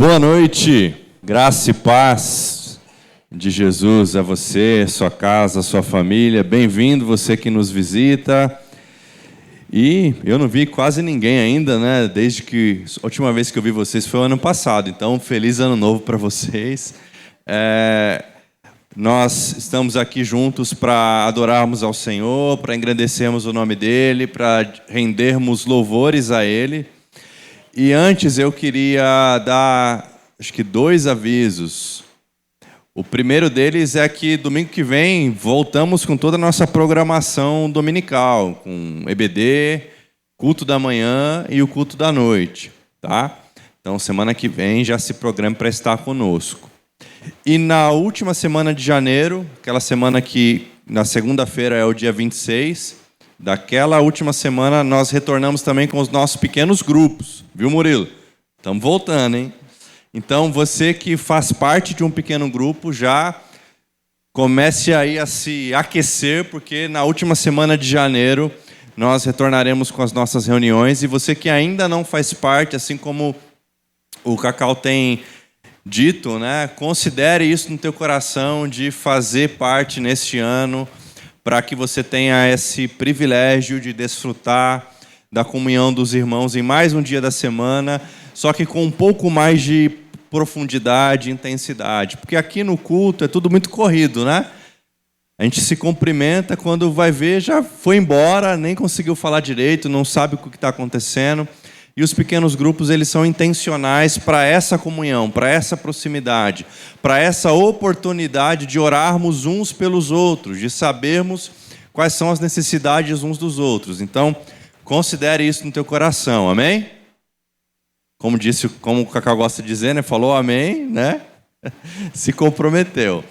Boa noite, graça e paz de Jesus a você, sua casa, sua família. Bem-vindo você que nos visita. E eu não vi quase ninguém ainda, né? Desde que a última vez que eu vi vocês foi o ano passado. Então, feliz ano novo para vocês. Nós estamos aqui juntos para adorarmos ao Senhor, para engrandecermos o nome dEle, para rendermos louvores a Ele. E antes eu queria dar, acho que 2 avisos. O primeiro deles é que domingo que vem voltamos com toda a nossa programação dominical, com EBD, culto da manhã e o culto da noite, tá? Então, semana que vem já se programa para estar conosco. E na última semana de janeiro, aquela semana que na segunda-feira é o dia 26, daquela última semana nós retornamos também com os nossos pequenos grupos. Viu, Murilo? Estamos voltando, hein? Então, você que faz parte de um pequeno grupo, já comece aí a se aquecer, porque na última semana de janeiro nós retornaremos com as nossas reuniões. E você que ainda não faz parte, assim como o Cacau tem dito, né? Considere isso no teu coração de fazer parte neste ano, para que você tenha esse privilégio de desfrutar da comunhão dos irmãos em mais um dia da semana, só que com um pouco mais de profundidade e intensidade. Porque aqui no culto é tudo muito corrido, né? A gente se cumprimenta, quando vai ver já foi embora, nem conseguiu falar direito, não sabe o que está acontecendo. E os pequenos grupos, eles são intencionais para essa comunhão, para essa proximidade, para essa oportunidade de orarmos uns pelos outros, de sabermos quais são as necessidades uns dos outros. Então, considere isso no teu coração, amém? Como o Cacau gosta de dizer, né? Falou amém, né? Se comprometeu.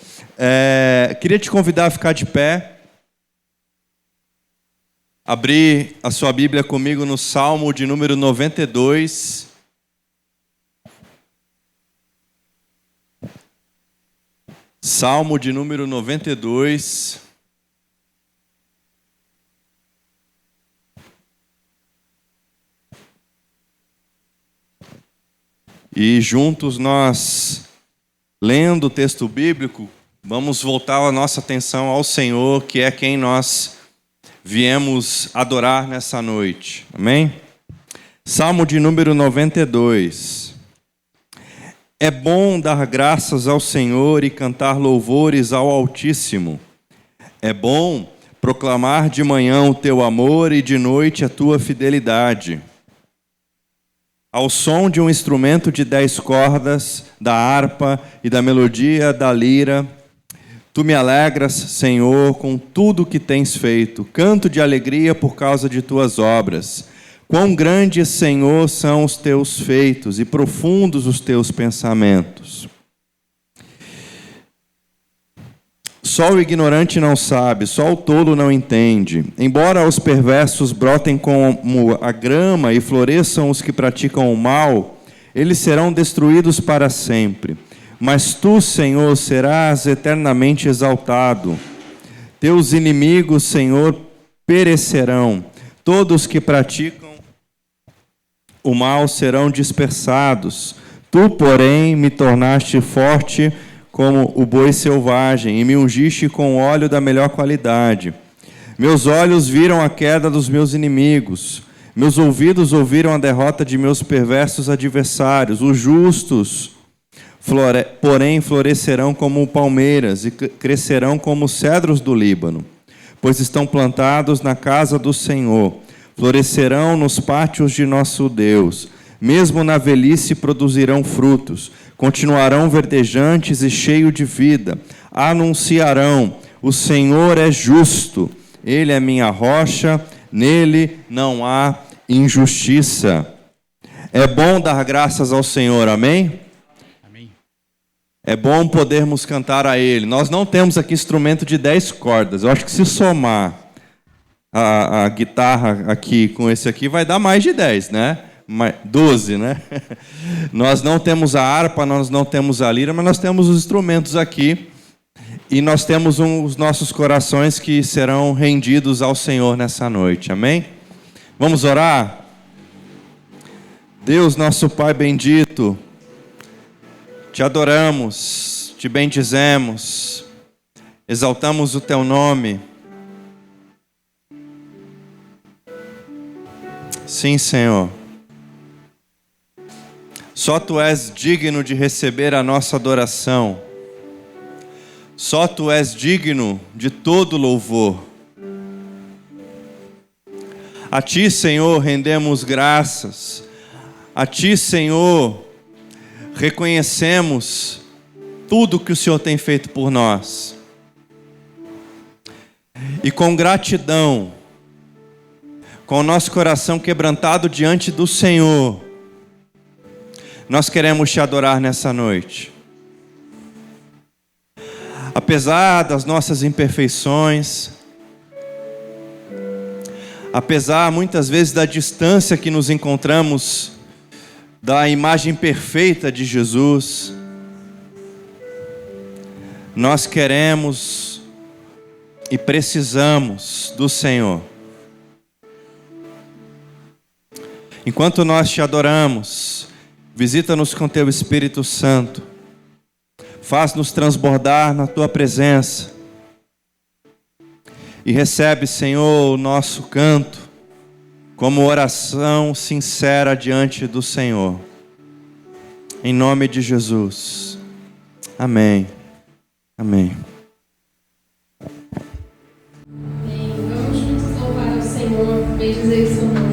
Queria te convidar a ficar de pé. Abrir a sua Bíblia comigo no Salmo de número 92. Salmo de número 92. E juntos nós, lendo o texto bíblico, vamos voltar a nossa atenção ao Senhor, que é quem nós viemos adorar nessa noite. Amém? Salmo de número 92. É bom dar graças ao Senhor e cantar louvores ao Altíssimo. É bom proclamar de manhã o teu amor e de noite a tua fidelidade. Ao som de um instrumento de 10 cordas, da harpa e da melodia da lira, tu me alegras, Senhor, com tudo que tens feito. Canto de alegria por causa de tuas obras. Quão grandes, Senhor, são os teus feitos e profundos os teus pensamentos. Só o ignorante não sabe, só o tolo não entende. Embora os perversos brotem como a grama e floresçam os que praticam o mal, eles serão destruídos para sempre. Mas tu, Senhor, serás eternamente exaltado. Teus inimigos, Senhor, perecerão. Todos que praticam o mal serão dispersados. Tu, porém, me tornaste forte como o boi selvagem e me ungiste com óleo da melhor qualidade. Meus olhos viram a queda dos meus inimigos. Meus ouvidos ouviram a derrota de meus perversos adversários. Os justos porém florescerão como palmeiras e crescerão como cedros do Líbano, pois estão plantados na casa do Senhor, florescerão nos pátios de nosso Deus, mesmo na velhice produzirão frutos, continuarão verdejantes e cheios de vida, anunciarão: o Senhor é justo, Ele é minha rocha, nele não há injustiça. É bom dar graças ao Senhor, amém? É bom podermos cantar a Ele. Nós não temos aqui instrumento de 10 cordas. Eu acho que se somar a guitarra aqui com esse aqui, vai dar mais de 10, né? 12, né? Nós não temos a harpa, nós não temos a lira, mas nós temos os instrumentos aqui. E nós temos os nossos corações que serão rendidos ao Senhor nessa noite. Amém? Vamos orar? Deus, nosso Pai bendito, Te adoramos, te bendizemos, exaltamos o teu nome. Sim, Senhor. Só tu és digno de receber a nossa adoração. Só tu és digno de todo louvor. A ti, Senhor, rendemos graças. A ti, Senhor, reconhecemos tudo que o Senhor tem feito por nós. E com gratidão, com o nosso coração quebrantado diante do Senhor, nós queremos te adorar nessa noite. Apesar das nossas imperfeições, apesar muitas vezes da distância que nos encontramos da imagem perfeita de Jesus, nós queremos e precisamos do Senhor. Enquanto nós te adoramos, visita-nos com teu Espírito Santo. Faz-nos transbordar na tua presença. E recebe, Senhor, o nosso canto como oração sincera diante do Senhor. Em nome de Jesus. Amém. Amém. Amém. Vamos juntos louvar ao Senhor, bendizer o seu nome.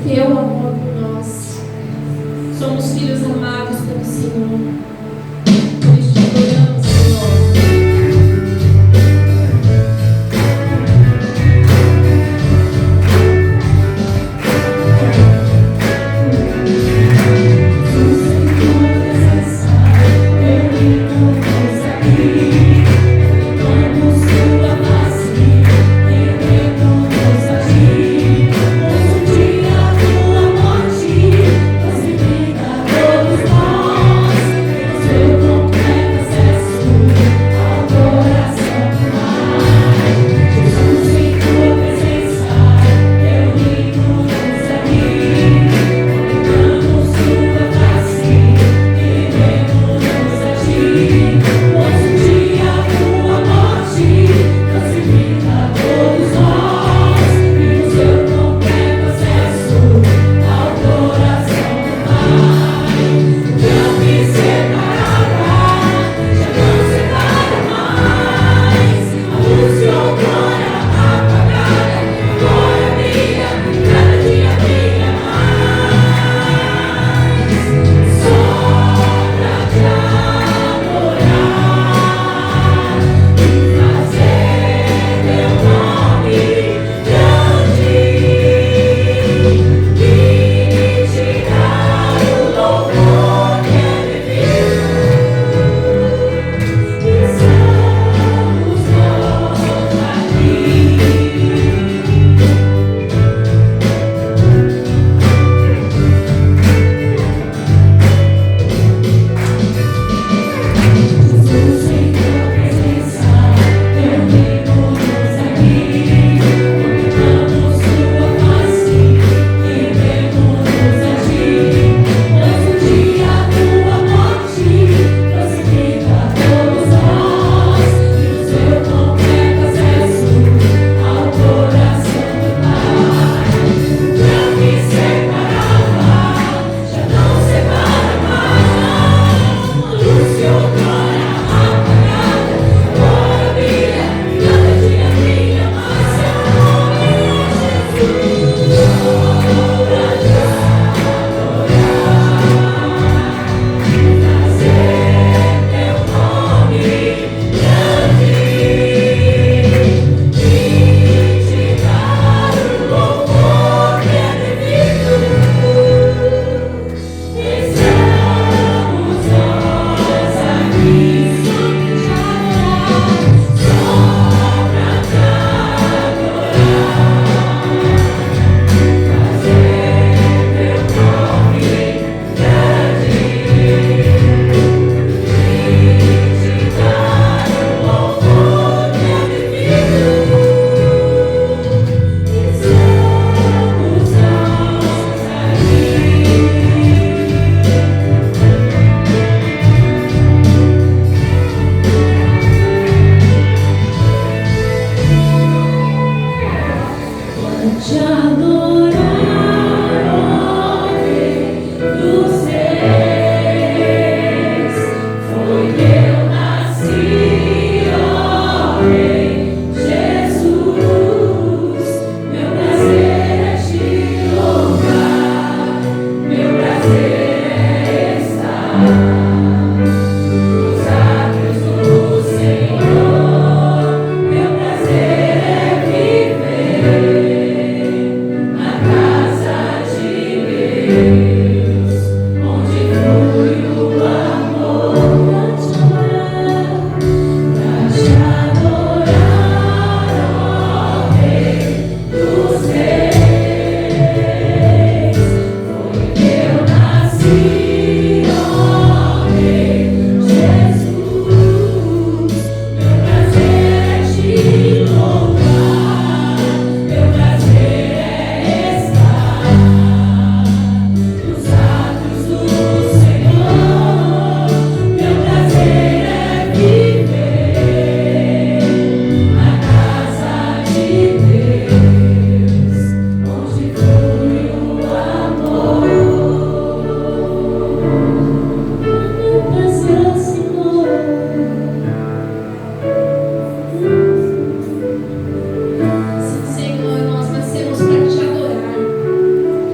teu amor por nós. Somos filhos amados pelo Senhor. Por isso te adoramos, Senhor. Todos nós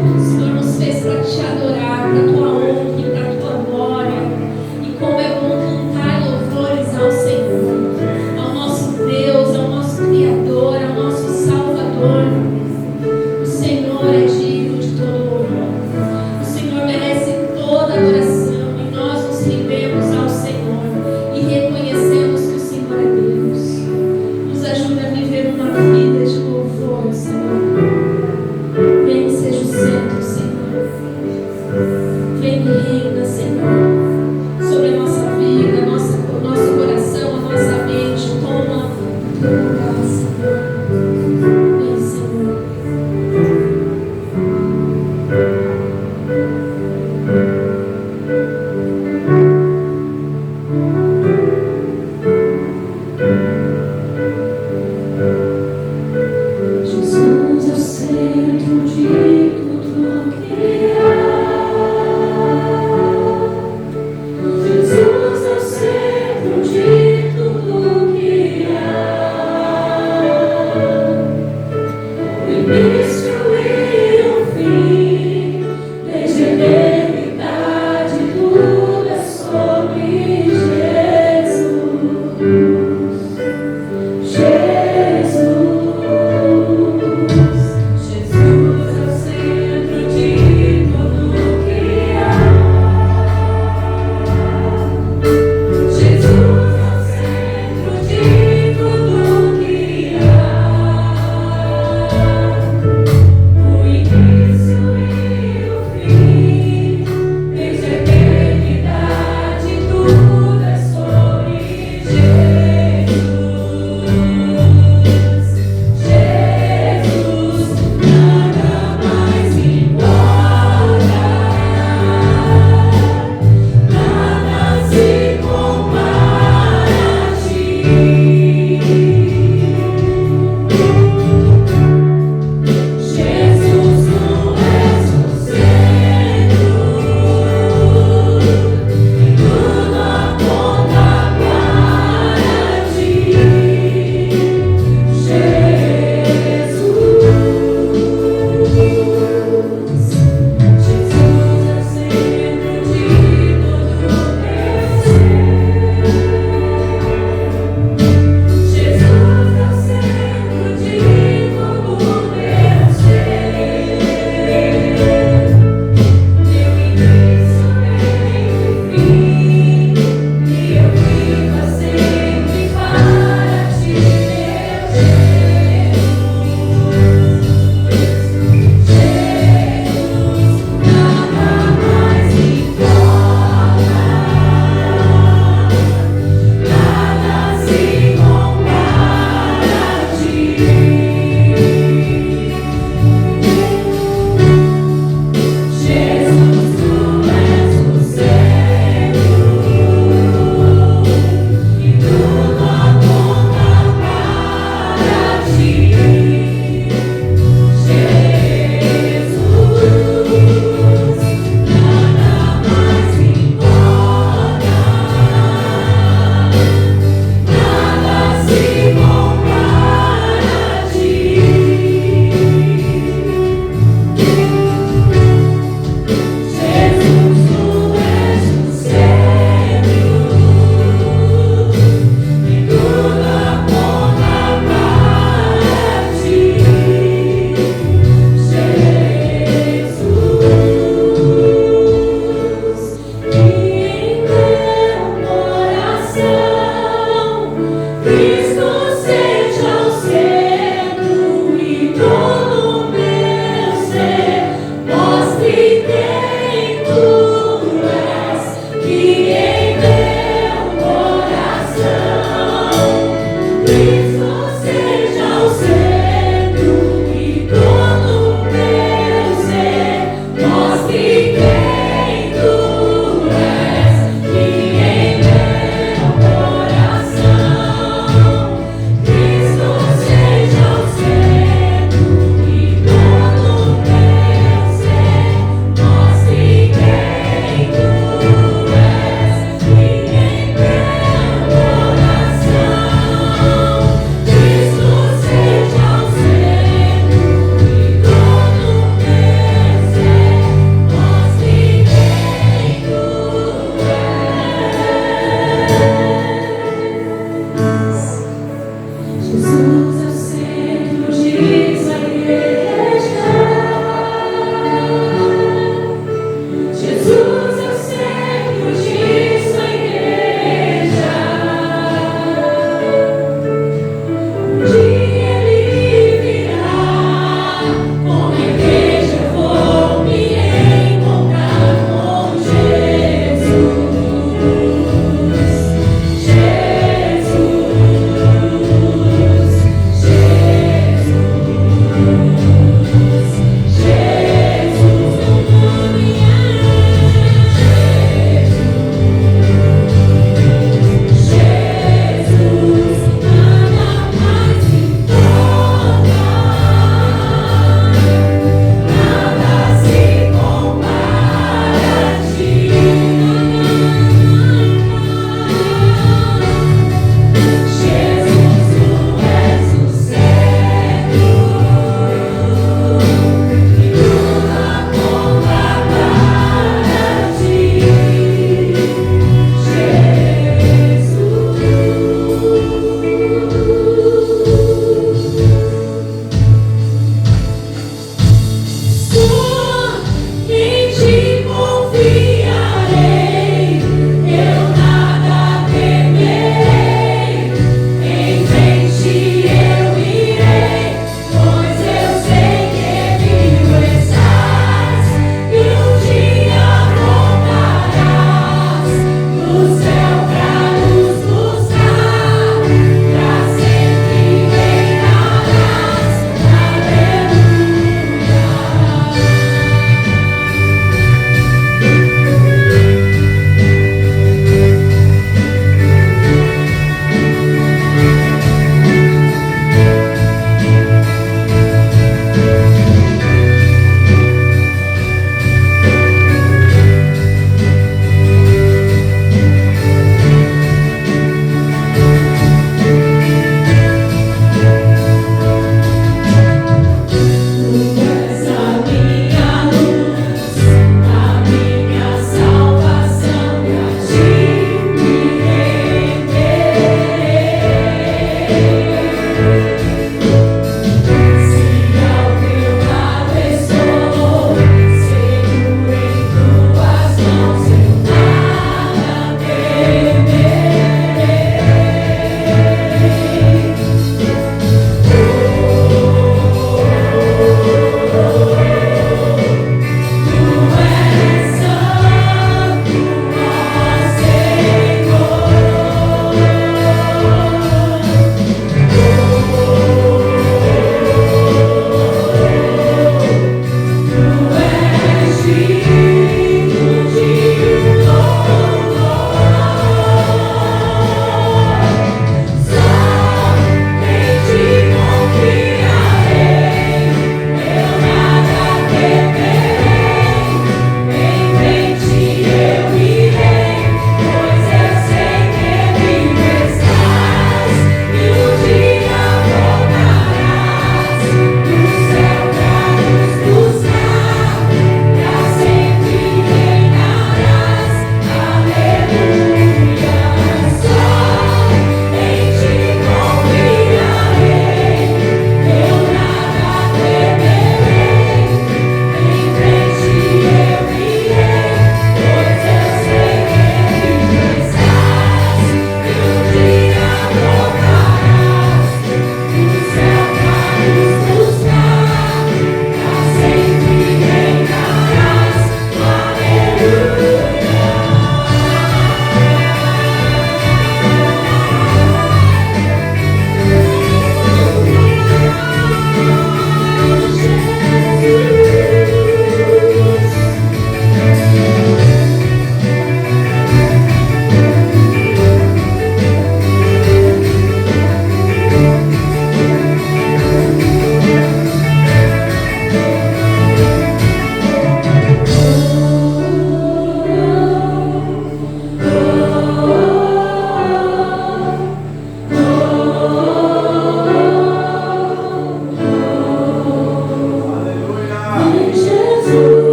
O Senhor nos fez para te adorar, para a tua honra e para a tua glória. E como é bom cantar louvores ao Senhor, ao nosso Deus, ao nosso Criador, ao nosso Salvador. O Senhor é digno de todo louvor. O Senhor merece toda adoração e nós nos rendemos ao Senhor e reconhecemos que o Senhor é Deus. Nos ajuda a viver uma vida de louvor, Senhor. Vem, seja o centro, Senhor. Vem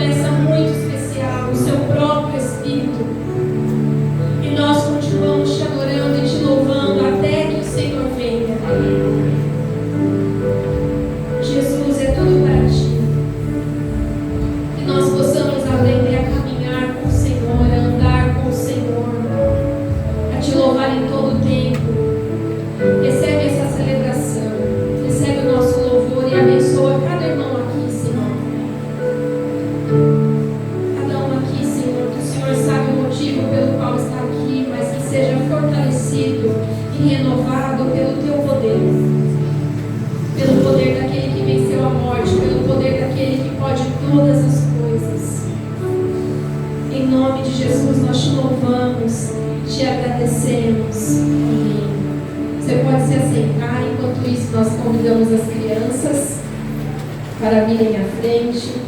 promessa muito especial, o seu próprio Espírito. E nós continuamos te adorando e te louvando até que o Senhor venha. Jesus, é tudo para ti. Que nós possamos aprender a caminhar com o Senhor, a andar com o Senhor, a te louvar em todo o tempo. Recebe essa celebração, recebe o nosso louvor e abençoa cada irmão aqui, Senhor. Cada um aqui, Senhor, que o Senhor sabe o motivo pelo qual está aqui, mas que seja fortalecido e renovado pelo teu poder. Pelo poder daquele que venceu a morte, pelo poder daquele que pode todas as coisas. Em nome de Jesus nós te louvamos, te agradecemos. Amém. Você pode se assentar, enquanto isso nós convidamos as crianças para virem à frente.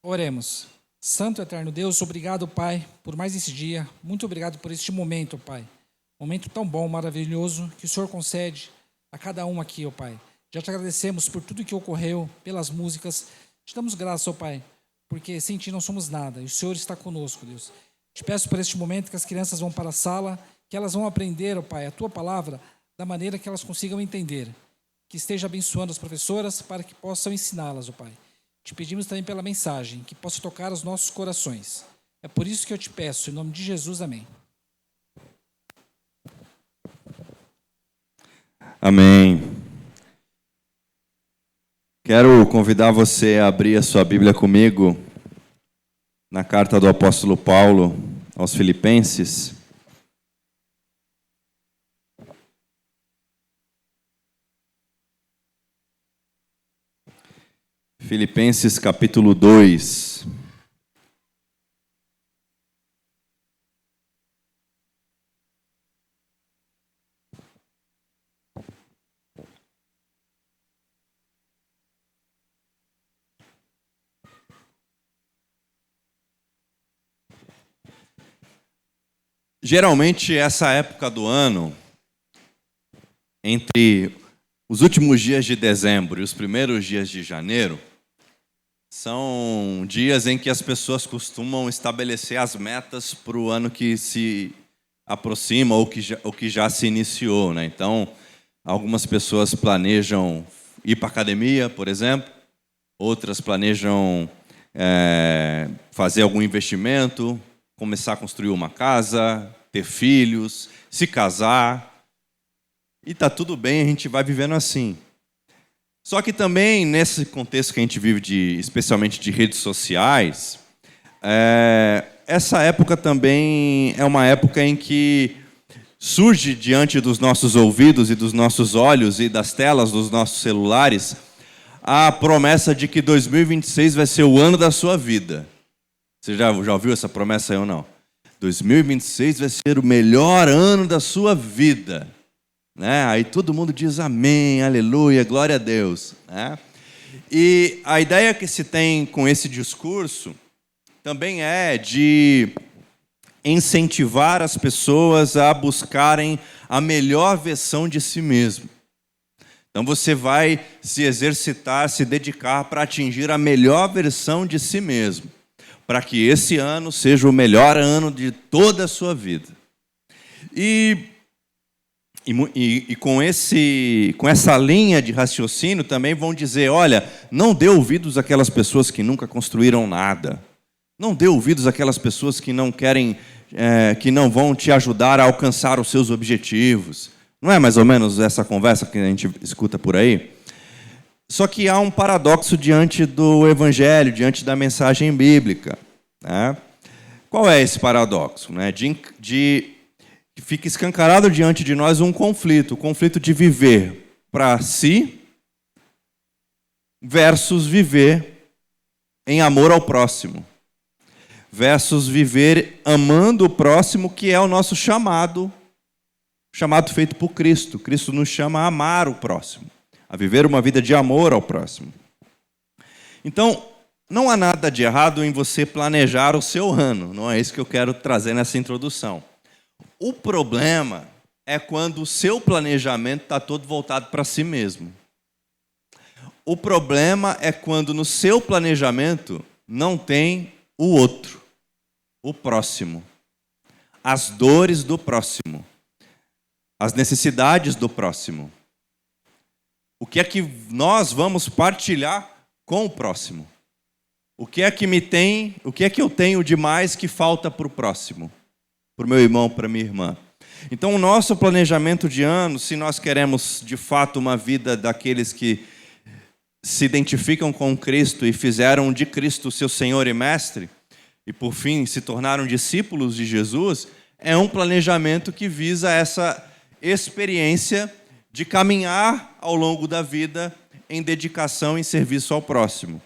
Oremos. Santo e eterno Deus, obrigado, Pai, por mais esse dia. Muito obrigado por este momento, Pai. Momento tão bom, maravilhoso, que o Senhor concede a cada um aqui, ó Pai. Já te agradecemos por tudo que ocorreu, pelas músicas. Te damos graça, ó Pai, porque sem Ti não somos nada. E o Senhor está conosco, Deus. Te peço por este momento que as crianças vão para a sala, que elas vão aprender, ó Pai, a Tua palavra da maneira que elas consigam entender. Que esteja abençoando as professoras para que possam ensiná-las, ó Pai. Te pedimos também pela mensagem, que possa tocar os nossos corações. É por isso que eu te peço, em nome de Jesus, amém. Amém. Quero convidar você a abrir a sua Bíblia comigo na carta do apóstolo Paulo aos Filipenses. Filipenses capítulo 2. Geralmente, essa época do ano, entre os últimos dias de dezembro e os primeiros dias de janeiro, são dias em que as pessoas costumam estabelecer as metas para o ano que se aproxima ou que já se iniciou, né? Então, algumas pessoas planejam ir para a academia, por exemplo, outras planejam fazer algum investimento, começar a construir uma casa, ter filhos, se casar. E está tudo bem, a gente vai vivendo assim. Só que também, nesse contexto que a gente vive, especialmente de redes sociais, essa época também é uma época em que surge diante dos nossos ouvidos e dos nossos olhos e das telas dos nossos celulares a promessa de que 2026 vai ser o ano da sua vida. Você já ouviu essa promessa aí ou não? 2026 vai ser o melhor ano da sua vida. Né? Aí todo mundo diz amém, aleluia, glória a Deus. Né? E a ideia que se tem com esse discurso também é de incentivar as pessoas a buscarem a melhor versão de si mesmo. Então você vai se exercitar, se dedicar para atingir a melhor versão de si mesmo, para que esse ano seja o melhor ano de toda a sua vida. E com essa linha de raciocínio também vão dizer, olha, não dê ouvidos àquelas pessoas que nunca construíram nada. Não dê ouvidos àquelas pessoas que não querem, que não vão te ajudar a alcançar os seus objetivos. Não é mais ou menos essa conversa que a gente escuta por aí? Só que há um paradoxo diante do Evangelho, diante da mensagem bíblica. Né? Qual é esse paradoxo? Né? Fica escancarado diante de nós um conflito, o conflito de viver para si versus viver em amor ao próximo. versus viver amando o próximo, que é o nosso chamado feito por Cristo. Cristo nos chama a amar o próximo, a viver uma vida de amor ao próximo. Então, não há nada de errado em você planejar o seu ano, não é isso que eu quero trazer nessa introdução. O problema é quando o seu planejamento está todo voltado para si mesmo. O problema é quando no seu planejamento não tem o outro, o próximo, as dores do próximo, as necessidades do próximo. O que é que nós vamos partilhar com o próximo? O que é que eu tenho de mais que falta para o próximo? Para o meu irmão, para a minha irmã. Então, o nosso planejamento de ano, se nós queremos de fato uma vida daqueles que se identificam com Cristo e fizeram de Cristo seu Senhor e Mestre, e por fim se tornaram discípulos de Jesus, é um planejamento que visa essa experiência de caminhar ao longo da vida em dedicação e serviço ao próximo.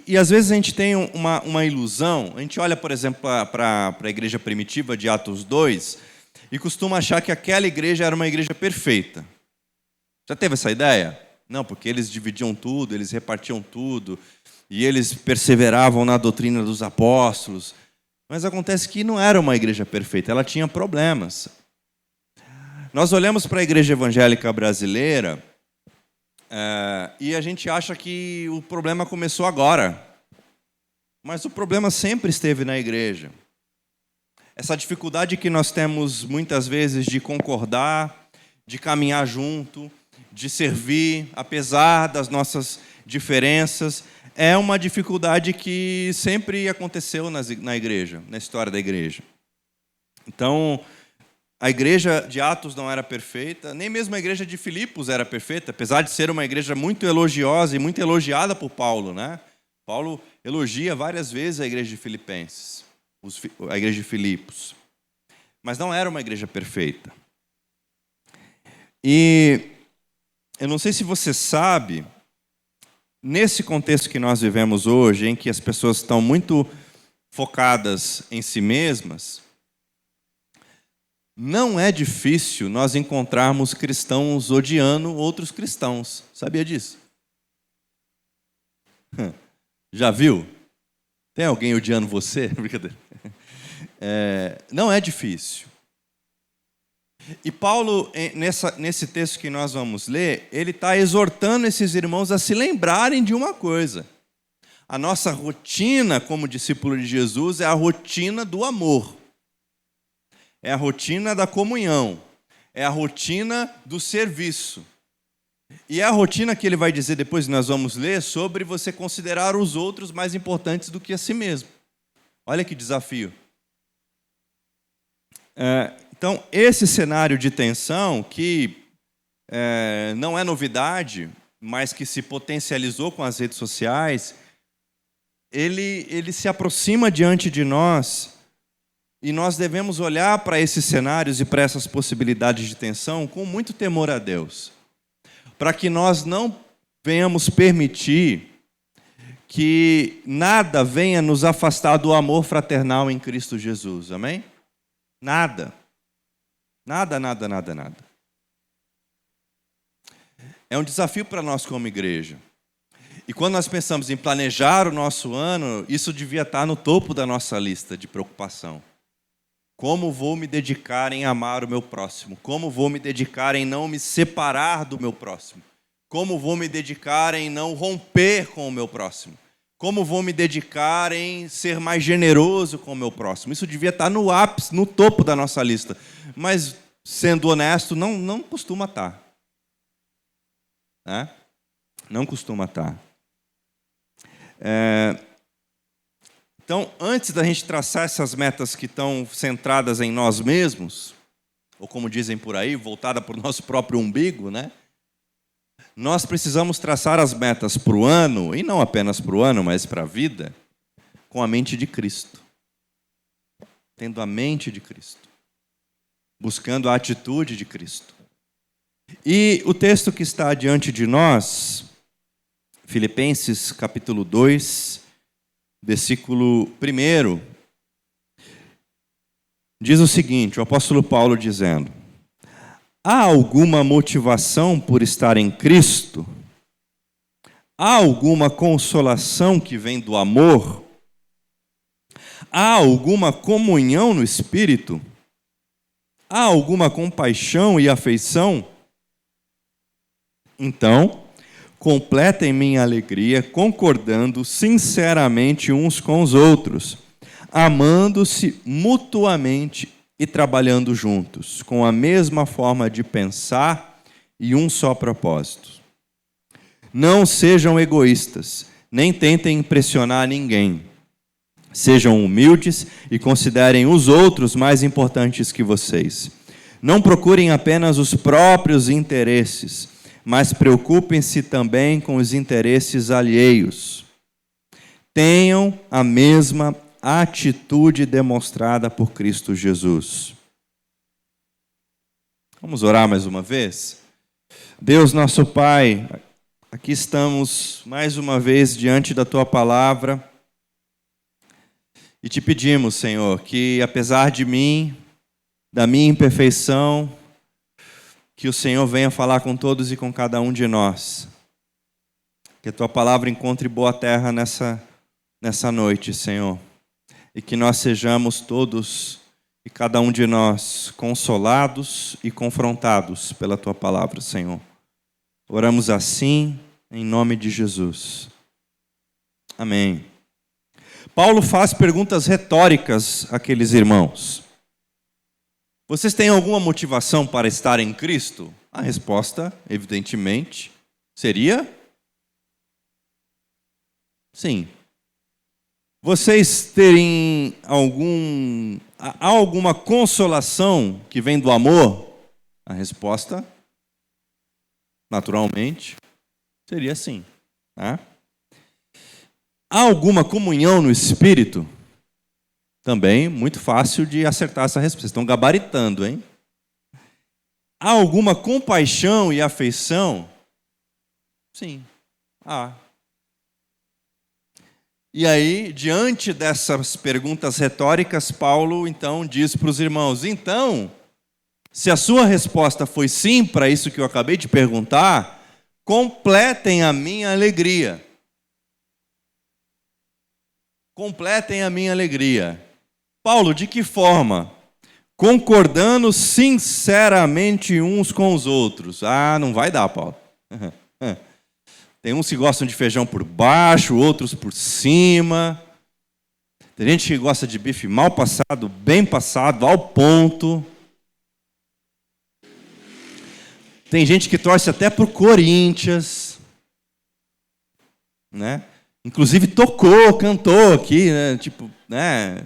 E às vezes a gente tem uma ilusão, a gente olha, por exemplo, para a igreja primitiva de Atos 2 e costuma achar que aquela igreja era uma igreja perfeita. Já teve essa ideia? Não, porque eles dividiam tudo, eles repartiam tudo, e eles perseveravam na doutrina dos apóstolos. Mas acontece que não era uma igreja perfeita, ela tinha problemas. Nós olhamos para a igreja evangélica brasileira e a gente acha que o problema começou agora. Mas o problema sempre esteve na igreja. Essa dificuldade que nós temos muitas vezes de concordar, de caminhar junto, de servir, apesar das nossas diferenças, é uma dificuldade que sempre aconteceu na igreja, na história da igreja. Então, a igreja de Atos não era perfeita, nem mesmo a igreja de Filipos era perfeita, apesar de ser uma igreja muito elogiosa e muito elogiada por Paulo, né? Paulo elogia várias vezes a igreja de Filipenses, a igreja de Filipos. Mas não era uma igreja perfeita. E eu não sei se você sabe, nesse contexto que nós vivemos hoje, em que as pessoas estão muito focadas em si mesmas, não é difícil nós encontrarmos cristãos odiando outros cristãos. Sabia disso? Já viu? Tem alguém odiando você? Brincadeira. Não é difícil. E Paulo, nesse texto que nós vamos ler, ele está exortando esses irmãos a se lembrarem de uma coisa. A nossa rotina como discípulo de Jesus é a rotina do amor. É a rotina da comunhão. É a rotina do serviço. E é a rotina que ele vai dizer depois, que nós vamos ler, sobre você considerar os outros mais importantes do que a si mesmo. Olha que desafio. Então, esse cenário de tensão, que não é novidade, mas que se potencializou com as redes sociais, ele se aproxima diante de nós e nós devemos olhar para esses cenários e para essas possibilidades de tensão com muito temor a Deus, para que nós não venhamos permitir que nada venha nos afastar do amor fraternal em Cristo Jesus, amém? Nada. Nada, nada, nada, nada. É um desafio para nós como igreja. E quando nós pensamos em planejar o nosso ano, isso devia estar no topo da nossa lista de preocupação. Como vou me dedicar em amar o meu próximo? Como vou me dedicar em não me separar do meu próximo? Como vou me dedicar em não romper com o meu próximo? Como vou me dedicar em ser mais generoso com o meu próximo? Isso devia estar no ápice, no topo da nossa lista. Mas, sendo honesto, não costuma estar. Não costuma estar. Então, antes da gente traçar essas metas que estão centradas em nós mesmos, ou como dizem por aí, voltada para o nosso próprio umbigo, né? Nós precisamos traçar as metas para o ano, e não apenas para o ano, mas para a vida, com a mente de Cristo. Tendo a mente de Cristo. Buscando a atitude de Cristo. E o texto que está diante de nós, Filipenses capítulo 2, versículo 1, diz o seguinte, o apóstolo Paulo dizendo: há alguma motivação por estar em Cristo? Há alguma consolação que vem do amor? Há alguma comunhão no Espírito? Há alguma compaixão e afeição? Então, completem minha alegria, concordando sinceramente uns com os outros, amando-se mutuamente e trabalhando juntos, com a mesma forma de pensar e um só propósito. Não sejam egoístas, nem tentem impressionar ninguém. Sejam humildes e considerem os outros mais importantes que vocês. Não procurem apenas os próprios interesses, mas preocupem-se também com os interesses alheios. Tenham a mesma atitude demonstrada por Cristo Jesus. Vamos orar mais uma vez? Deus nosso Pai, aqui estamos mais uma vez diante da Tua Palavra e te pedimos, Senhor, que apesar de mim, da minha imperfeição, que o Senhor venha falar com todos e com cada um de nós. Que a Tua Palavra encontre boa terra nessa noite, Senhor. E que nós sejamos todos e cada um de nós consolados e confrontados pela Tua Palavra, Senhor. Oramos assim, em nome de Jesus. Amém. Paulo faz perguntas retóricas àqueles irmãos. Vocês têm alguma motivação para estar em Cristo? A resposta, evidentemente, seria sim. Vocês terem alguma consolação que vem do amor? A resposta, naturalmente, seria sim. Tá? Há alguma comunhão no Espírito? Também muito fácil de acertar essa resposta. Vocês estão gabaritando, hein? Há alguma compaixão e afeição? Sim, há. E aí, diante dessas perguntas retóricas, Paulo então diz para os irmãos: então, se a sua resposta foi sim para isso que eu acabei de perguntar, completem a minha alegria. Completem a minha alegria. Paulo, de que forma? Concordando sinceramente uns com os outros. Ah, não vai dar, Paulo. Tem uns que gostam de feijão por baixo, outros por cima. Tem gente que gosta de bife mal passado, bem passado, ao ponto. Tem gente que torce até pro Corinthians, né? Inclusive tocou, cantou aqui, né? Tipo, né?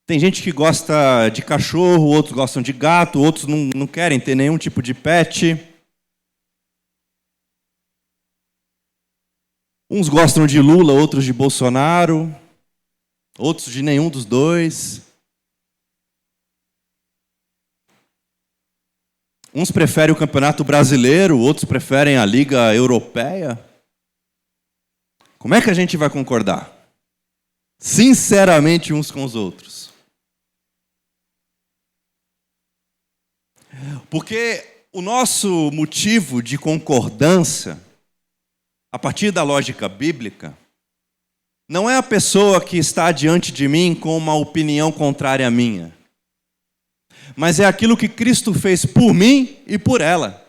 Tem gente que gosta de cachorro, outros gostam de gato, outros não querem ter nenhum tipo de pet. Uns gostam de Lula, outros de Bolsonaro, outros de nenhum dos dois. Uns preferem o Campeonato Brasileiro, outros preferem a Liga Europeia. Como é que a gente vai concordar? Sinceramente uns com os outros. Porque o nosso motivo de concordância, a partir da lógica bíblica, não é a pessoa que está diante de mim com uma opinião contrária à minha, mas é aquilo que Cristo fez por mim e por ela.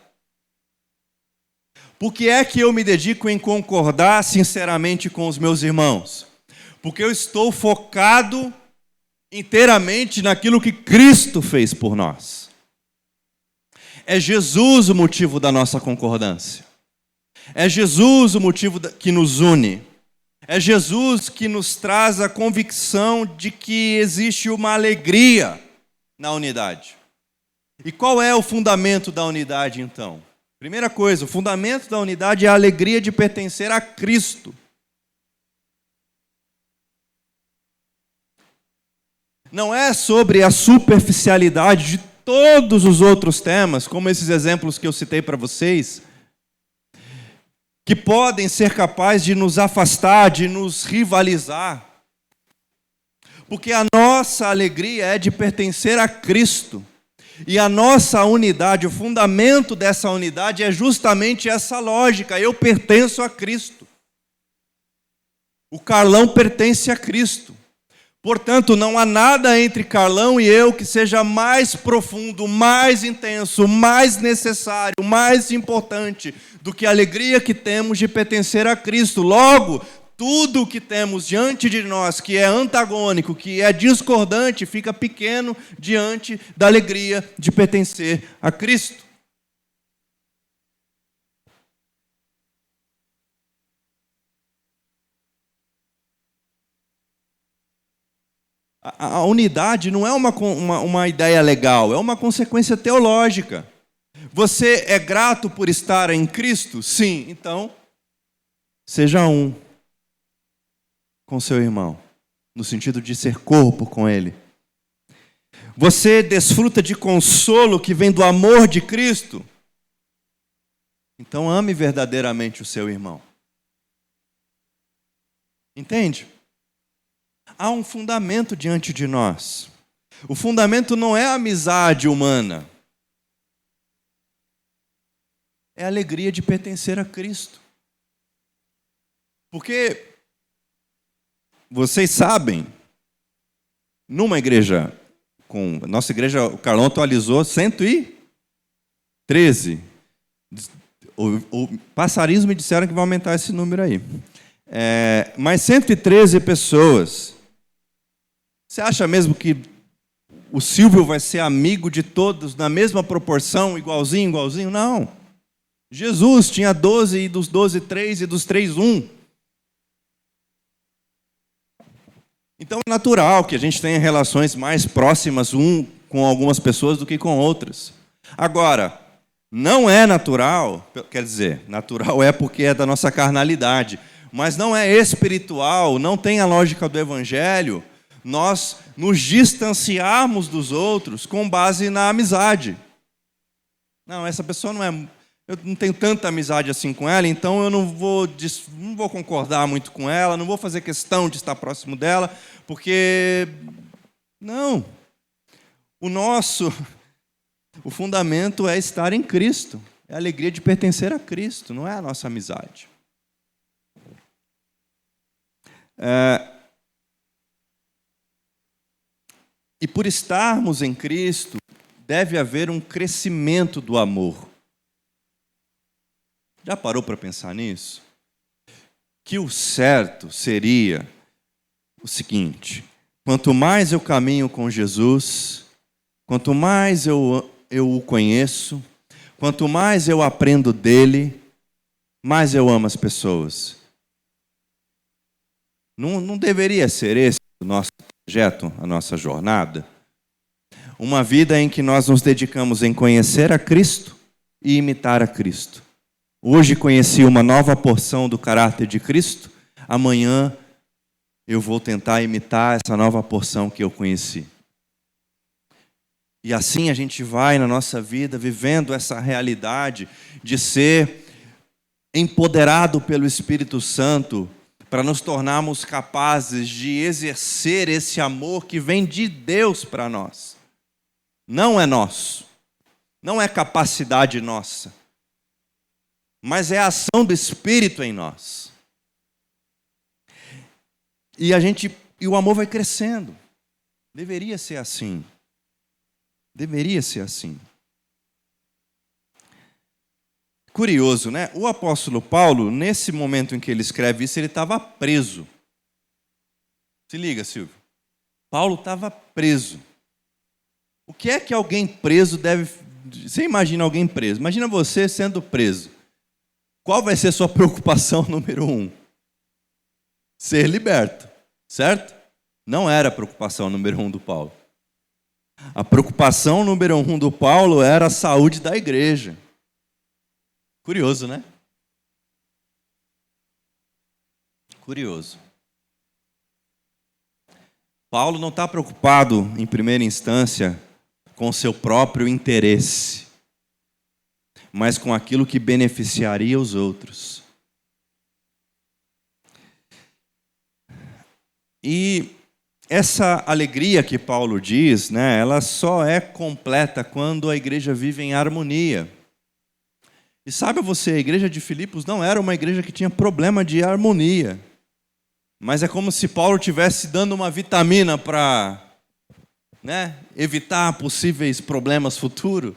Por que é que eu me dedico em concordar sinceramente com os meus irmãos? Porque eu estou focado inteiramente naquilo que Cristo fez por nós. É Jesus o motivo da nossa concordância. É Jesus o motivo que nos une. É Jesus que nos traz a convicção de que existe uma alegria na unidade. E qual é o fundamento da unidade, então? Primeira coisa, o fundamento da unidade é a alegria de pertencer a Cristo. Não é sobre a superficialidade de todos os outros temas, como esses exemplos que eu citei para vocês, que podem ser capazes de nos afastar, de nos rivalizar. Porque a nossa alegria é de pertencer a Cristo. E a nossa unidade, o fundamento dessa unidade é justamente essa lógica: eu pertenço a Cristo. O Carlão pertence a Cristo. Portanto, não há nada entre Carlão e eu que seja mais profundo, mais intenso, mais necessário, mais importante do que a alegria que temos de pertencer a Cristo. Logo, tudo o que temos diante de nós que é antagônico, que é discordante, fica pequeno diante da alegria de pertencer a Cristo. A unidade não é uma ideia legal, é uma consequência teológica. Você é grato por estar em Cristo? Sim, então, seja um com seu irmão, no sentido de ser corpo com ele. Você desfruta de consolo que vem do amor de Cristo? Então ame verdadeiramente o seu irmão. Entende? Há um fundamento diante de nós. O fundamento não é a amizade humana. É a alegria de pertencer a Cristo. Porque vocês sabem, numa igreja, nossa igreja, o Carlão atualizou 113. O passarinhos me disseram que vai aumentar esse número aí. Mas 113 pessoas. Você acha mesmo que o Silvio vai ser amigo de todos na mesma proporção, igualzinho? Não. Jesus tinha 12, e dos 12, 3, e dos 3, 1. Então é natural que a gente tenha relações mais próximas com algumas pessoas do que com outras. Agora, não é natural, quer dizer, natural é porque é da nossa carnalidade, mas não é espiritual, não tem a lógica do Evangelho, nós nos distanciarmos dos outros com base na amizade. Não, essa pessoa eu não tenho tanta amizade assim com ela, então eu não vou concordar muito com ela, não vou fazer questão de estar próximo dela, porque não. O fundamento é estar em Cristo, é a alegria de pertencer a Cristo, não é a nossa amizade. E por estarmos em Cristo, deve haver um crescimento do amor. Já parou para pensar nisso? Que o certo seria o seguinte: quanto mais eu caminho com Jesus, quanto mais eu o conheço, quanto mais eu aprendo dele, mais eu amo as pessoas. Não deveria ser esse o nosso projeto, a nossa jornada? Uma vida em que nós nos dedicamos em conhecer a Cristo e imitar a Cristo. Hoje conheci uma nova porção do caráter de Cristo, amanhã eu vou tentar imitar essa nova porção que eu conheci. E assim a gente vai na nossa vida vivendo essa realidade de ser empoderado pelo Espírito Santo para nos tornarmos capazes de exercer esse amor que vem de Deus para nós. Não é nosso, não é capacidade nossa, mas é a ação do Espírito em nós. E o amor vai crescendo. Deveria ser assim. Deveria ser assim. Curioso, né? O apóstolo Paulo, nesse momento em que ele escreve isso, ele estava preso. Se liga, Silvio. Paulo estava preso. O que é que alguém preso deve... Você imagina alguém preso. Imagina você sendo preso. Qual vai ser a sua preocupação número 1? Ser liberto, certo? Não era a preocupação número 1 do Paulo. A preocupação número 1 do Paulo era a saúde da igreja. Curioso, né? Curioso. Paulo não está preocupado, em primeira instância, com o seu próprio interesse, mas com aquilo que beneficiaria os outros. E essa alegria que Paulo diz, né, ela só é completa quando a igreja vive em harmonia. E sabe você, a igreja de Filipos não era uma igreja que tinha problema de harmonia. Mas é como se Paulo estivesse dando uma vitamina para, né, evitar possíveis problemas futuros.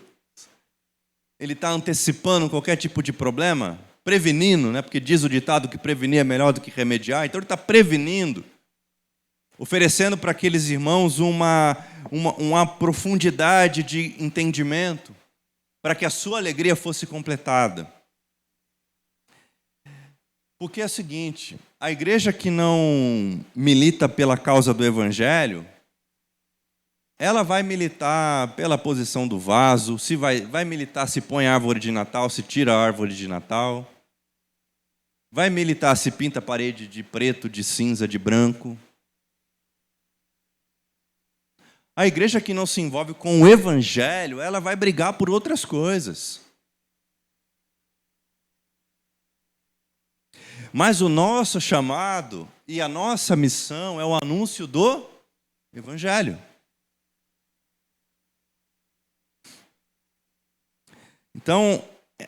Ele está antecipando qualquer tipo de problema, prevenindo, né, porque diz o ditado que prevenir é melhor do que remediar. Então ele está prevenindo, oferecendo para aqueles irmãos uma profundidade de entendimento, para que a sua alegria fosse completada. Porque é o seguinte, a igreja que não milita pela causa do evangelho, ela vai militar pela posição do vaso, se vai militar se põe a árvore de Natal, se tira a árvore de Natal, vai militar se pinta a parede de preto, de cinza, de branco. A igreja que não se envolve com o evangelho, ela vai brigar por outras coisas. Mas o nosso chamado e a nossa missão é o anúncio do evangelho. Então,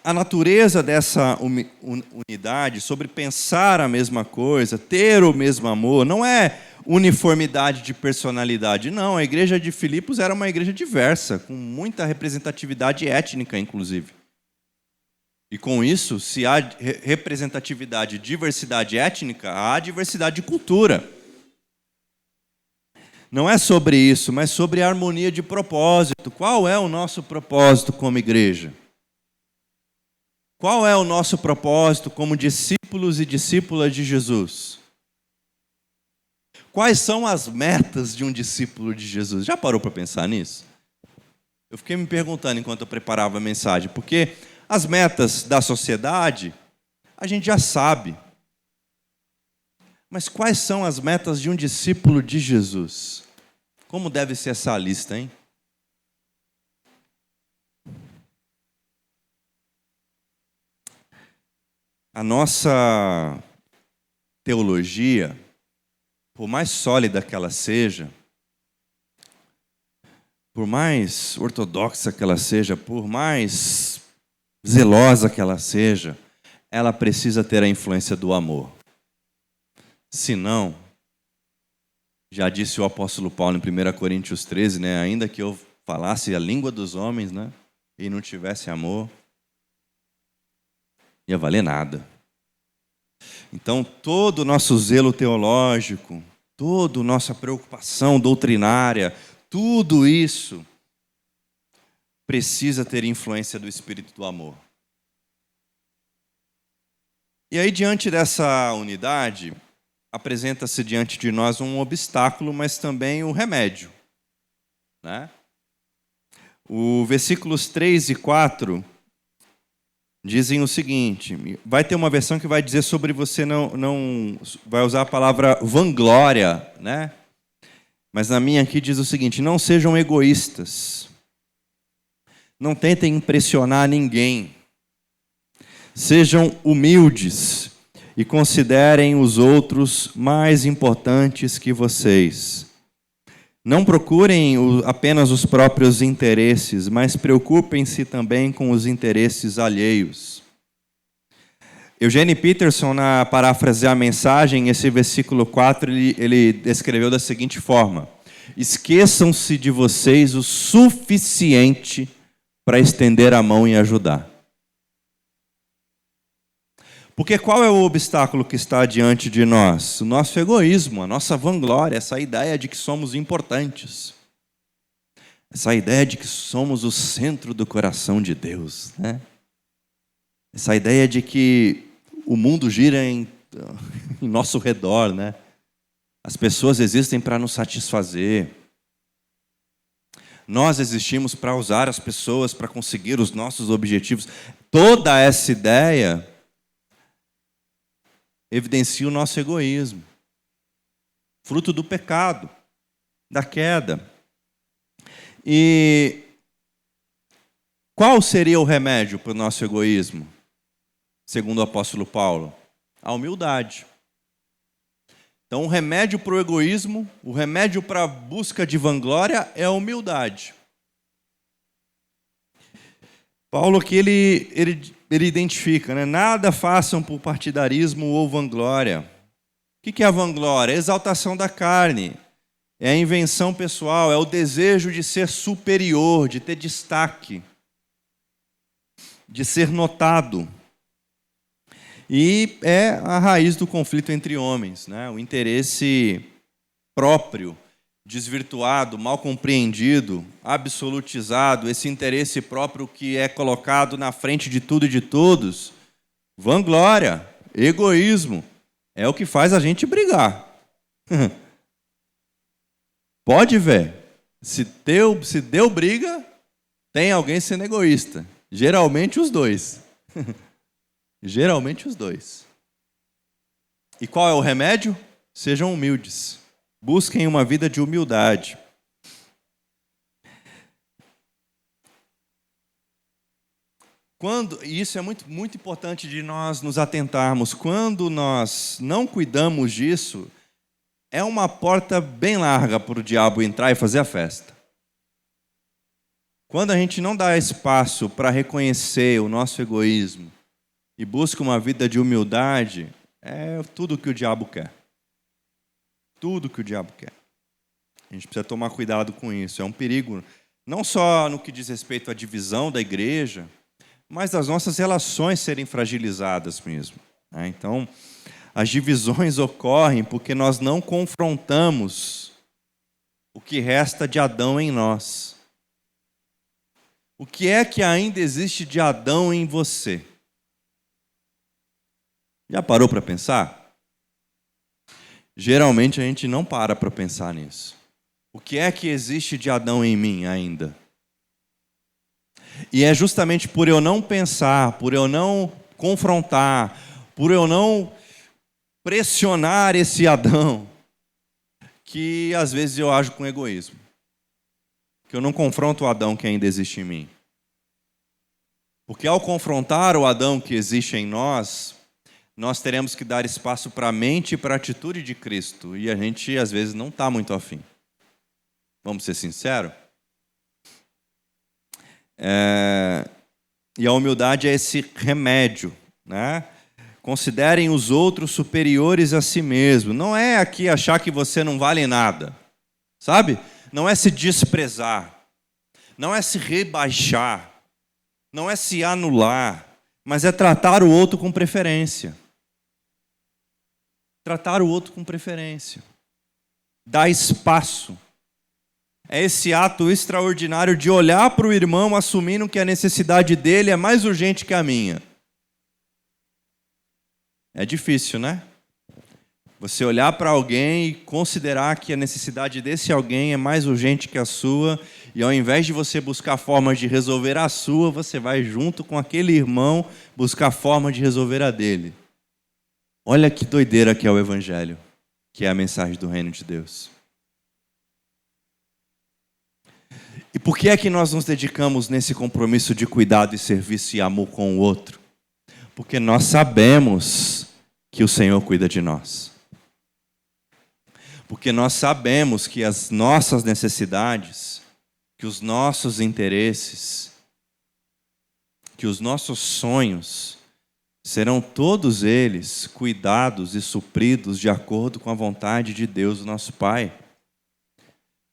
a natureza dessa unidade, sobre pensar a mesma coisa, ter o mesmo amor, não é uniformidade de personalidade. Não, a igreja de Filipos era uma igreja diversa, com muita representatividade étnica, inclusive. E com isso, se há representatividade e diversidade étnica, há diversidade de cultura. Não é sobre isso, mas sobre a harmonia de propósito. Qual é o nosso propósito como igreja? Qual é o nosso propósito como discípulos e discípulas de Jesus? Quais são as metas de um discípulo de Jesus? Já parou para pensar nisso? Eu fiquei me perguntando enquanto eu preparava a mensagem, porque as metas da sociedade a gente já sabe. Mas quais são as metas de um discípulo de Jesus? Como deve ser essa lista, hein? A nossa teologia, por mais sólida que ela seja, por mais ortodoxa que ela seja, por mais zelosa que ela seja, ela precisa ter a influência do amor. Senão, já disse o apóstolo Paulo em 1 Coríntios 13, né, ainda que eu falasse a língua dos homens, né, e não tivesse amor, ia valer nada. Então, todo o nosso zelo teológico, toda a nossa preocupação doutrinária, tudo isso precisa ter influência do Espírito do amor. E aí, diante dessa unidade, apresenta-se diante de nós um obstáculo, mas também um remédio, né? O versículos 3 e 4 dizem o seguinte, vai ter uma versão que vai dizer sobre você não vai usar a palavra vanglória, né? Mas na minha aqui diz o seguinte, não sejam egoístas, não tentem impressionar ninguém, sejam humildes e considerem os outros mais importantes que vocês. Não procurem apenas os próprios interesses, mas preocupem-se também com os interesses alheios. Eugene Peterson, na paráfrase A Mensagem, esse versículo 4, ele descreveu da seguinte forma: esqueçam-se de vocês o suficiente para estender a mão e ajudar. Porque qual é o obstáculo que está diante de nós? O nosso egoísmo, a nossa vanglória, essa ideia de que somos importantes. Essa ideia de que somos o centro do coração de Deus, né? Essa ideia de que o mundo gira em nosso redor, né? As pessoas existem para nos satisfazer. Nós existimos para usar as pessoas para conseguir os nossos objetivos. Toda essa ideia evidencia o nosso egoísmo, fruto do pecado, da queda. E qual seria o remédio para o nosso egoísmo, segundo o apóstolo Paulo? A humildade. Então, o remédio para o egoísmo, o remédio para a busca de vanglória é a humildade. Paulo aqui, ele identifica, né? Nada façam por partidarismo ou vanglória. O que é a vanglória? É a exaltação da carne, é a invenção pessoal, é o desejo de ser superior, de ter destaque, de ser notado. E é a raiz do conflito entre homens, né? O interesse próprio, desvirtuado, mal compreendido, absolutizado, esse interesse próprio que é colocado na frente de tudo e de todos, vanglória, egoísmo, é o que faz a gente brigar. Pode ver, se deu briga, tem alguém sendo egoísta. Geralmente os dois. Geralmente os dois. E qual é o remédio? Sejam humildes. Busquem uma vida de humildade. E isso é muito, muito importante de nós nos atentarmos. Quando nós não cuidamos disso, é uma porta bem larga para o diabo entrar e fazer a festa. Quando a gente não dá espaço para reconhecer o nosso egoísmo e busca uma vida de humildade, é tudo que o diabo quer. Tudo que o diabo quer. A gente precisa tomar cuidado com isso. É um perigo, não só no que diz respeito à divisão da igreja, mas das nossas relações serem fragilizadas mesmo. Então, as divisões ocorrem porque nós não confrontamos o que resta de Adão em nós. O que é que ainda existe de Adão em você? Já parou para pensar? Geralmente a gente não para pensar nisso. O que é que existe de Adão em mim ainda? E é justamente por eu não pensar, por eu não confrontar, por eu não pressionar esse Adão, que às vezes eu ajo com egoísmo. Que eu não confronto o Adão que ainda existe em mim. Porque ao confrontar o Adão que existe em nós teremos que dar espaço para a mente e para a atitude de Cristo. E a gente, às vezes, não está muito afim. Vamos ser sinceros? E a humildade é esse remédio, né? Considerem os outros superiores a si mesmo. Não é aqui achar que você não vale nada. Sabe? Não é se desprezar. Não é se rebaixar. Não é se anular. Mas é tratar o outro com preferência. Tratar o outro com preferência. Dar espaço. É esse ato extraordinário de olhar para o irmão assumindo que a necessidade dele é mais urgente que a minha. É difícil, né? Você olhar para alguém e considerar que a necessidade desse alguém é mais urgente que a sua, e ao invés de você buscar formas de resolver a sua, você vai junto com aquele irmão buscar forma de resolver a dele. Olha que doideira que é o Evangelho, que é a mensagem do Reino de Deus. E por que é que nós nos dedicamos nesse compromisso de cuidado e serviço e amor com o outro? Porque nós sabemos que o Senhor cuida de nós. Porque nós sabemos que as nossas necessidades, que os nossos interesses, que os nossos sonhos serão todos eles cuidados e supridos de acordo com a vontade de Deus, o nosso Pai.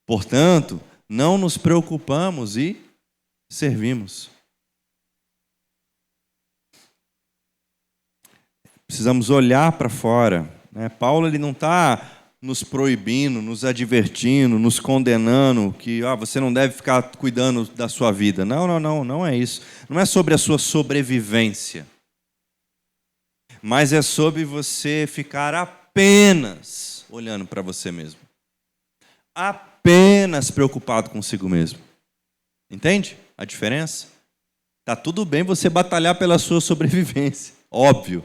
Portanto, não nos preocupamos e servimos. Precisamos olhar para fora, né? Paulo ele não está nos proibindo, nos advertindo, nos condenando, que você não deve ficar cuidando da sua vida. Não é isso. Não é sobre a sua sobrevivência. Mas é sobre você ficar apenas olhando para você mesmo. Apenas preocupado consigo mesmo. Entende a diferença? Tá tudo bem você batalhar pela sua sobrevivência, óbvio.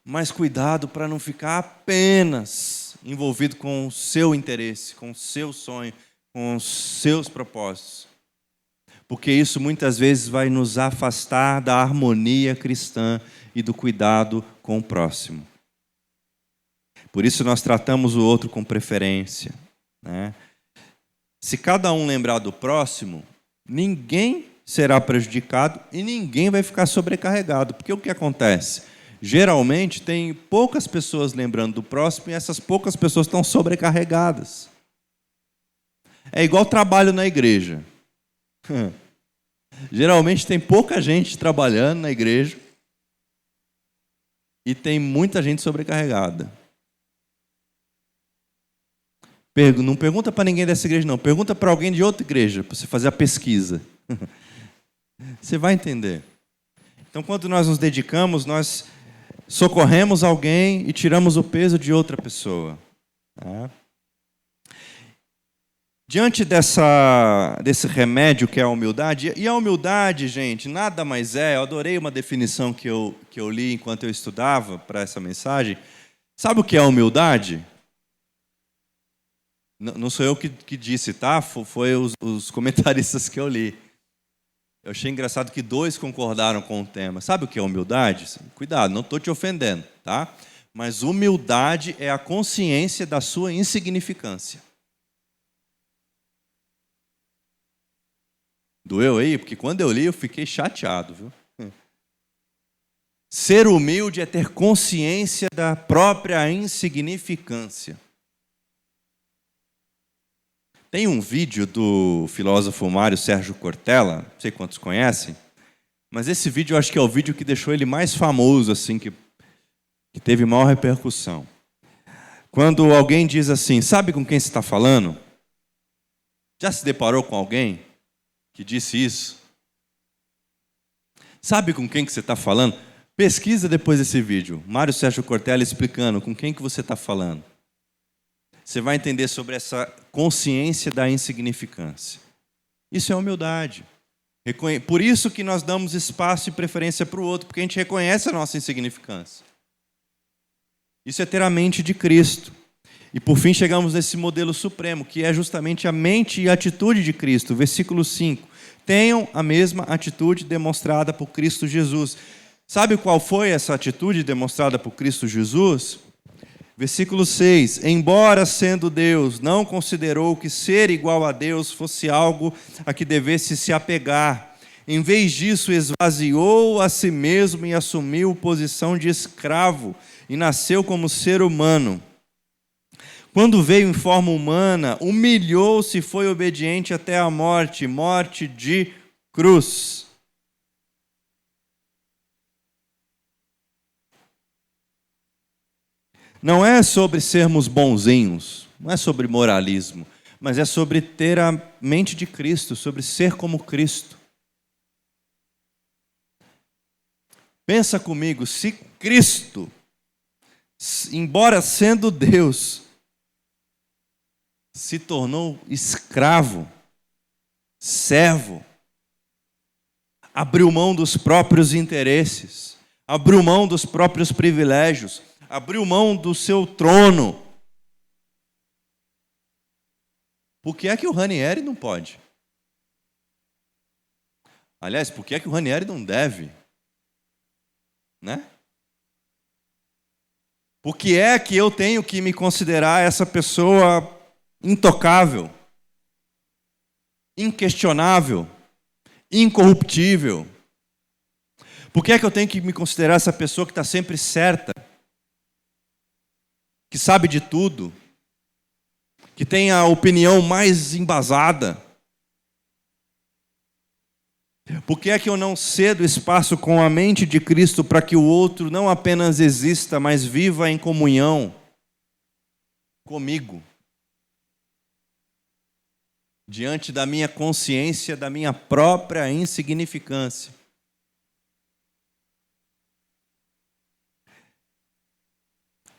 Mas cuidado para não ficar apenas envolvido com o seu interesse, com o seu sonho, com os seus propósitos. Porque isso muitas vezes vai nos afastar da harmonia cristã e do cuidado com o próximo. Por isso nós tratamos o outro com preferência, né? Se cada um lembrar do próximo, ninguém será prejudicado e ninguém vai ficar sobrecarregado. Porque o que acontece? Geralmente tem poucas pessoas lembrando do próximo e essas poucas pessoas estão sobrecarregadas. É igual trabalho na igreja. Geralmente tem pouca gente trabalhando na igreja e tem muita gente sobrecarregada. Não pergunta para ninguém dessa igreja, não. Pergunta para alguém de outra igreja, para você fazer a pesquisa. Você vai entender. Então, quando nós nos dedicamos, nós socorremos alguém e tiramos o peso de outra pessoa. Tá? Diante desse remédio que é a humildade, e a humildade, gente, nada mais é, eu adorei uma definição que eu li enquanto eu estudava para essa mensagem. Sabe o que é a humildade? Não sou eu que disse, tá? Foi os comentaristas que eu li. Eu achei engraçado que 2 concordaram com o tema. Sabe o que é humildade? Cuidado, não estou te ofendendo, tá? Mas humildade é a consciência da sua insignificância. Doeu aí? Porque quando eu li, eu fiquei chateado, viu? Ser humilde é ter consciência da própria insignificância. Tem um vídeo do filósofo Mário Sérgio Cortella, não sei quantos conhecem, mas esse vídeo eu acho que é o vídeo que deixou ele mais famoso, assim, que teve maior repercussão. Quando alguém diz assim, sabe com quem você está falando? Já se deparou com alguém que disse isso? Sabe com quem que você está falando? Pesquisa depois desse vídeo. Mário Sérgio Cortella explicando com quem que você está falando. Você vai entender sobre essa consciência da insignificância. Isso é humildade. Por isso que nós damos espaço e preferência para o outro, porque a gente reconhece a nossa insignificância. Isso é ter a mente de Cristo. E por fim chegamos nesse modelo supremo, que é justamente a mente e a atitude de Cristo. Versículo 5. Tenham a mesma atitude demonstrada por Cristo Jesus. Sabe qual foi essa atitude demonstrada por Cristo Jesus? Versículo 6. Embora sendo Deus, não considerou que ser igual a Deus fosse algo a que devesse se apegar. Em vez disso, esvaziou a si mesmo e assumiu posição de escravo e nasceu como ser humano. Quando veio em forma humana, humilhou-se e foi obediente até a morte, morte de cruz. Não é sobre sermos bonzinhos, não é sobre moralismo, mas é sobre ter a mente de Cristo, sobre ser como Cristo. Pensa comigo, se Cristo, embora sendo Deus, se tornou escravo, servo, abriu mão dos próprios interesses, abriu mão dos próprios privilégios, abriu mão do seu trono. Por que é que o Ranieri não pode? Aliás, por que é que o Ranieri não deve? Né? Por que é que eu tenho que me considerar essa pessoa intocável, inquestionável, incorruptível? Por que é que eu tenho que me considerar essa pessoa que está sempre certa, que sabe de tudo, que tem a opinião mais embasada? Por que é que eu não cedo espaço com a mente de Cristo para que o outro não apenas exista, mas viva em comunhão comigo? Diante da minha consciência, da minha própria insignificância.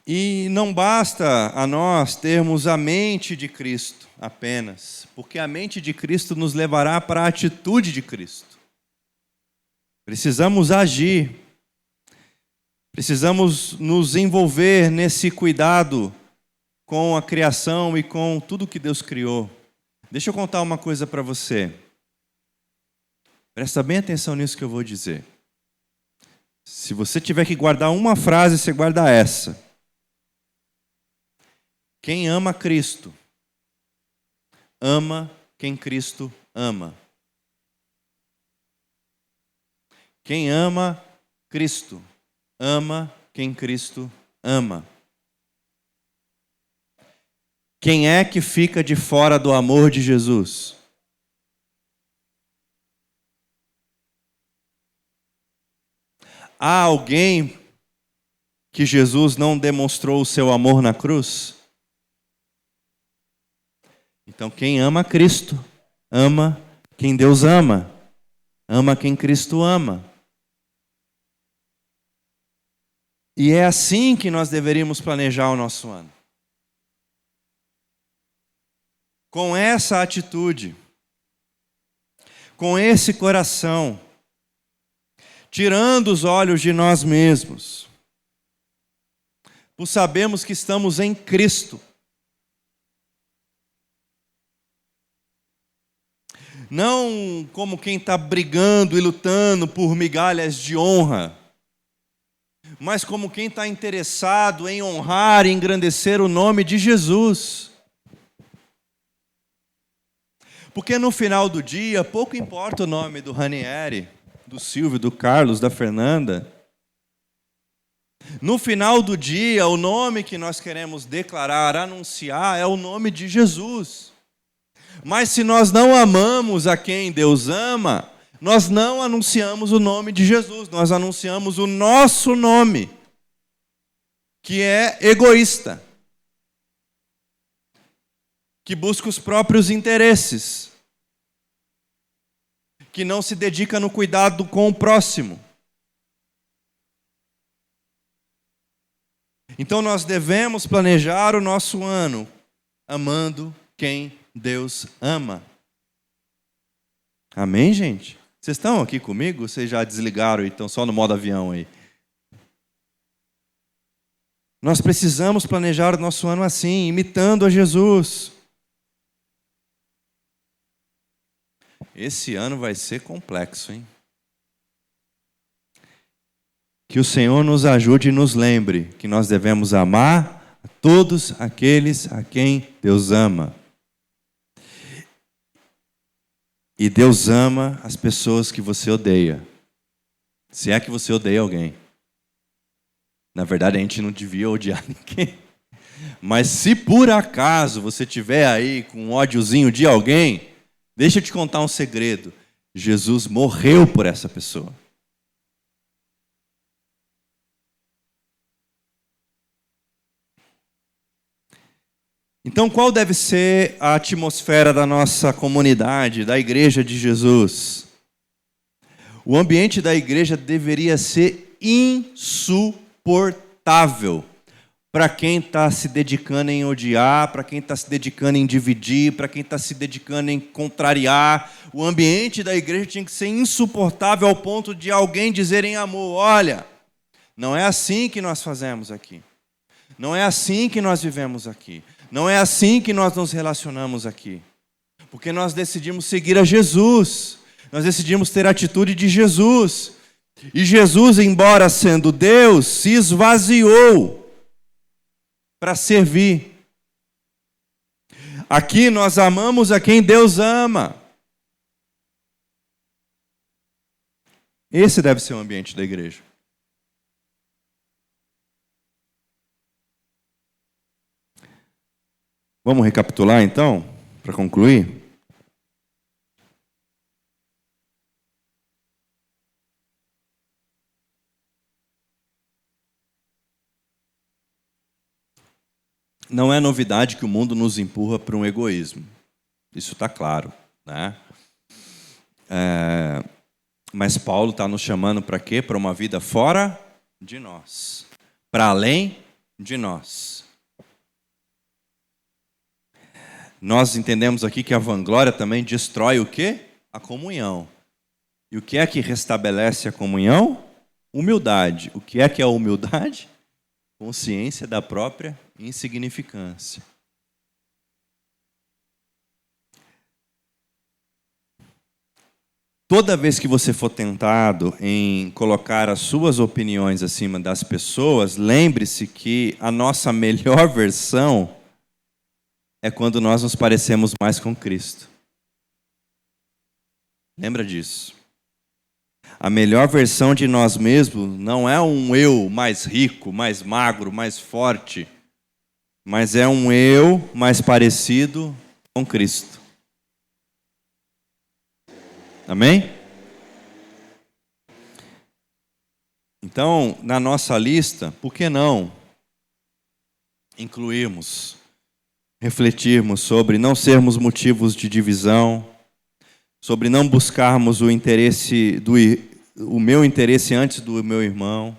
E não basta a nós termos a mente de Cristo apenas, porque a mente de Cristo nos levará para a atitude de Cristo. Precisamos agir, precisamos nos envolver nesse cuidado com a criação e com tudo que Deus criou. Deixa eu contar uma coisa para você. Presta bem atenção nisso que eu vou dizer. Se você tiver que guardar uma frase, você guarda essa. Quem ama Cristo, ama quem Cristo ama. Quem ama Cristo, ama quem Cristo ama. Quem é que fica de fora do amor de Jesus? Há alguém que Jesus não demonstrou o seu amor na cruz? Então, quem ama Cristo, ama quem Deus ama. Ama quem Cristo ama. E é assim que nós deveríamos planejar o nosso ano. Com essa atitude, com esse coração, tirando os olhos de nós mesmos, por sabermos que estamos em Cristo. Não como quem está brigando e lutando por migalhas de honra, mas como quem está interessado em honrar e engrandecer o nome de Jesus. Porque no final do dia, pouco importa o nome do Ranieri, do Silvio, do Carlos, da Fernanda. No final do dia, o nome que nós queremos declarar, anunciar, é o nome de Jesus. Mas se nós não amamos a quem Deus ama, nós não anunciamos o nome de Jesus, nós anunciamos o nosso nome, que é egoísta, que busca os próprios interesses, que não se dedica no cuidado com o próximo. Então nós devemos planejar o nosso ano amando quem Deus ama. Amém, gente? Vocês estão aqui comigo? Vocês já desligaram e estão só no modo avião aí? Nós precisamos planejar o nosso ano assim, imitando a Jesus. Esse ano vai ser complexo, hein? Que o Senhor nos ajude e nos lembre que nós devemos amar a todos aqueles a quem Deus ama. E Deus ama as pessoas que você odeia. Se é que você odeia alguém. Na verdade, a gente não devia odiar ninguém. Mas se por acaso você estiver aí com um ódiozinho de alguém, deixa eu te contar um segredo. Jesus morreu por essa pessoa. Então, qual deve ser a atmosfera da nossa comunidade, da Igreja de Jesus? O ambiente da igreja deveria ser insuportável para quem está se dedicando em odiar, para quem está se dedicando em dividir, para quem está se dedicando em contrariar. O ambiente da igreja tinha que ser insuportável ao ponto de alguém dizer em amor: olha, não é assim que nós fazemos aqui. Não é assim que nós vivemos aqui. Não é assim que nós nos relacionamos aqui. Porque nós decidimos seguir a Jesus. Nós decidimos ter a atitude de Jesus. E Jesus, embora sendo Deus, se esvaziou para servir. Aqui nós amamos a quem Deus ama. Esse deve ser o ambiente da igreja. Vamos recapitular então, para concluir? Não é novidade que o mundo nos empurra para um egoísmo. Isso está claro, né? Mas Paulo está nos chamando para quê? Para uma vida fora de nós. Para além de nós. Nós entendemos aqui que a vanglória também destrói o quê? A comunhão. E o que é que restabelece a comunhão? Humildade. O que é a humildade? Consciência da própria insignificância. Toda vez que você for tentado em colocar as suas opiniões acima das pessoas, lembre-se que a nossa melhor versão é quando nós nos parecemos mais com Cristo. Lembra disso? A melhor versão de nós mesmos não é um eu mais rico, mais magro, mais forte, mas é um eu mais parecido com Cristo. Amém? Então, na nossa lista, por que não incluirmos, refletirmos sobre não sermos motivos de divisão, sobre não buscarmos o meu interesse antes do meu irmão,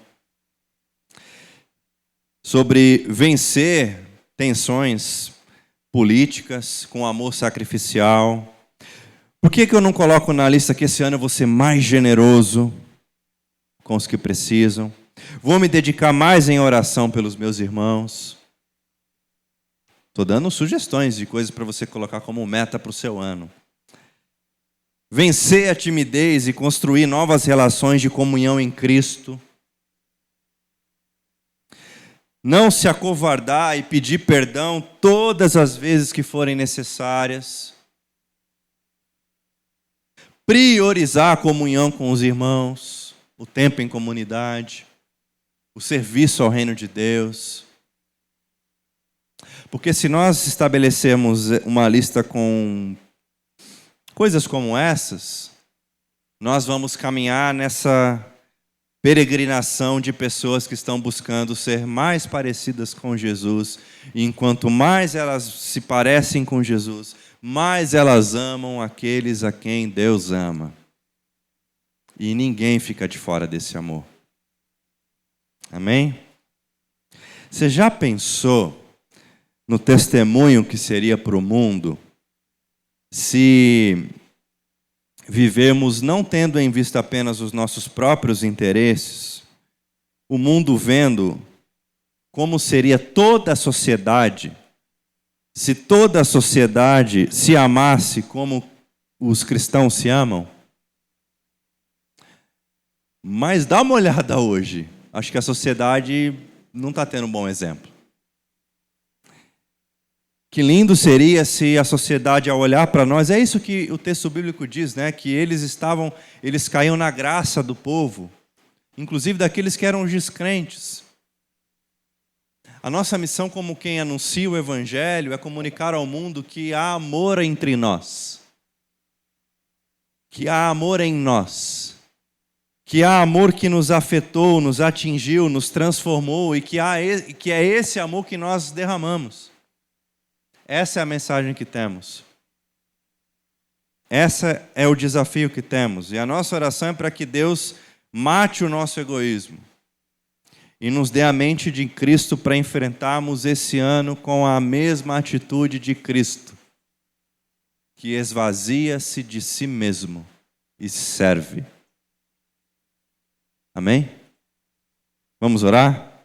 sobre vencer tensões políticas com amor sacrificial. Por que eu não coloco na lista que esse ano eu vou ser mais generoso com os que precisam? Vou me dedicar mais em oração pelos meus irmãos. Estou dando sugestões de coisas para você colocar como meta para o seu ano. Vencer a timidez e construir novas relações de comunhão em Cristo. Não se acovardar e pedir perdão todas as vezes que forem necessárias. Priorizar a comunhão com os irmãos, o tempo em comunidade, o serviço ao reino de Deus. Porque se nós estabelecermos uma lista com coisas como essas, nós vamos caminhar nessa peregrinação de pessoas que estão buscando ser mais parecidas com Jesus. E enquanto mais elas se parecem com Jesus, mais elas amam aqueles a quem Deus ama. E ninguém fica de fora desse amor. Amém? Você já pensou no testemunho que seria para o mundo se vivemos não tendo em vista apenas os nossos próprios interesses, o mundo vendo como seria toda a sociedade se toda a sociedade se amasse como os cristãos se amam? Mas dá uma olhada hoje. Acho que a sociedade não está tendo um bom exemplo. Que lindo seria se a sociedade, ao olhar para nós, é isso que o texto bíblico diz, né? Que eles caíam na graça do povo, inclusive daqueles que eram descrentes. A nossa missão como quem anuncia o Evangelho é comunicar ao mundo que há amor entre nós. Que há amor em nós. Que há amor que nos afetou, nos atingiu, nos transformou e que é esse amor que nós derramamos. Essa é a mensagem que temos. Esse é o desafio que temos. E a nossa oração é para que Deus mate o nosso egoísmo e nos dê a mente de Cristo para enfrentarmos esse ano com a mesma atitude de Cristo, que esvazia-se de si mesmo e serve. Amém? Vamos orar?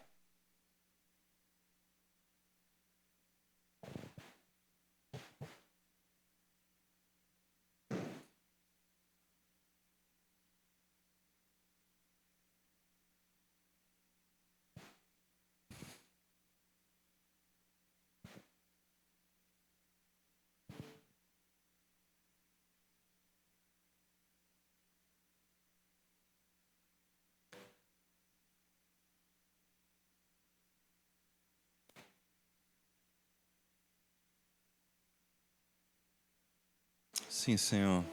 Sim, Senhor.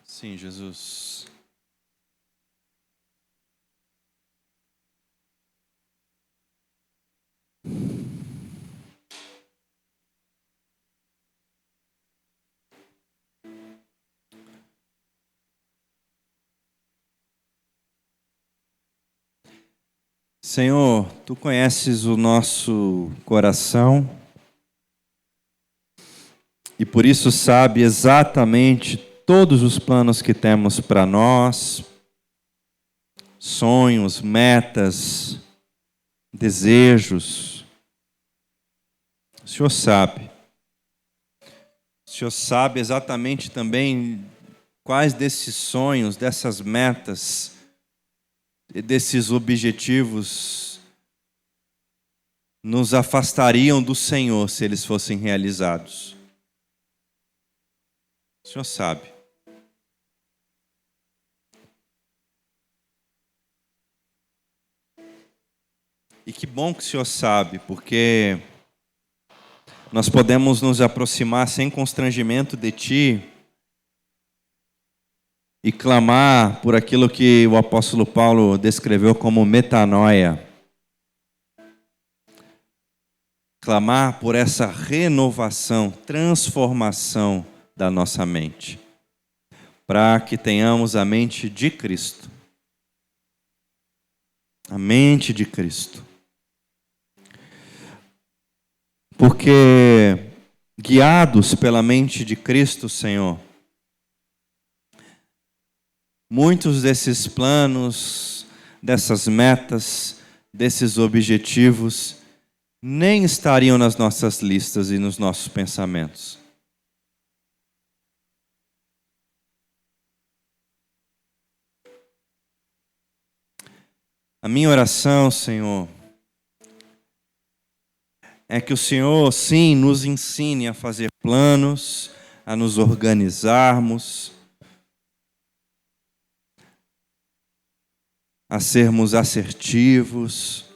Sim, Jesus. Senhor, Tu conheces o nosso coração e por isso sabe exatamente todos os planos que temos para nós, sonhos, metas, desejos. O Senhor sabe. O Senhor sabe exatamente também quais desses sonhos, dessas metas, desses objetivos nos afastariam do Senhor se eles fossem realizados. O Senhor sabe. E que bom que o Senhor sabe, porque nós podemos nos aproximar sem constrangimento de Ti e clamar por aquilo que o apóstolo Paulo descreveu como metanoia. Clamar por essa renovação, transformação da nossa mente, para que tenhamos a mente de Cristo. A mente de Cristo. Porque, guiados pela mente de Cristo, Senhor, muitos desses planos, dessas metas, desses objetivos, nem estariam nas nossas listas e nos nossos pensamentos. A minha oração, Senhor, é que o Senhor, sim, nos ensine a fazer planos, a nos organizarmos, a sermos assertivos,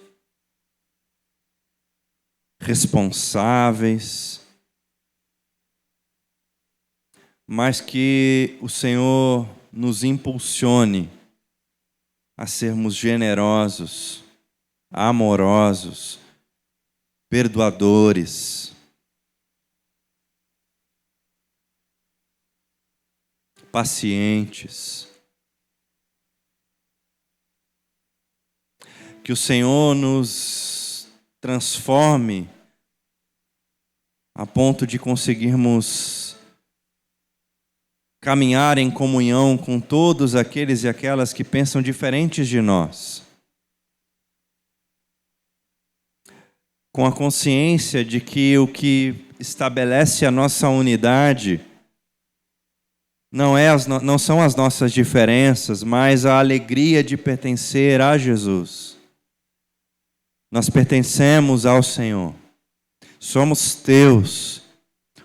responsáveis, mas que o Senhor nos impulsione a sermos generosos, amorosos, perdoadores, pacientes. Que o Senhor nos transforme a ponto de conseguirmos caminhar em comunhão com todos aqueles e aquelas que pensam diferentes de nós. Com a consciência de que o que estabelece a nossa unidade não são as nossas diferenças, mas a alegria de pertencer a Jesus. Nós pertencemos ao Senhor. Somos teus,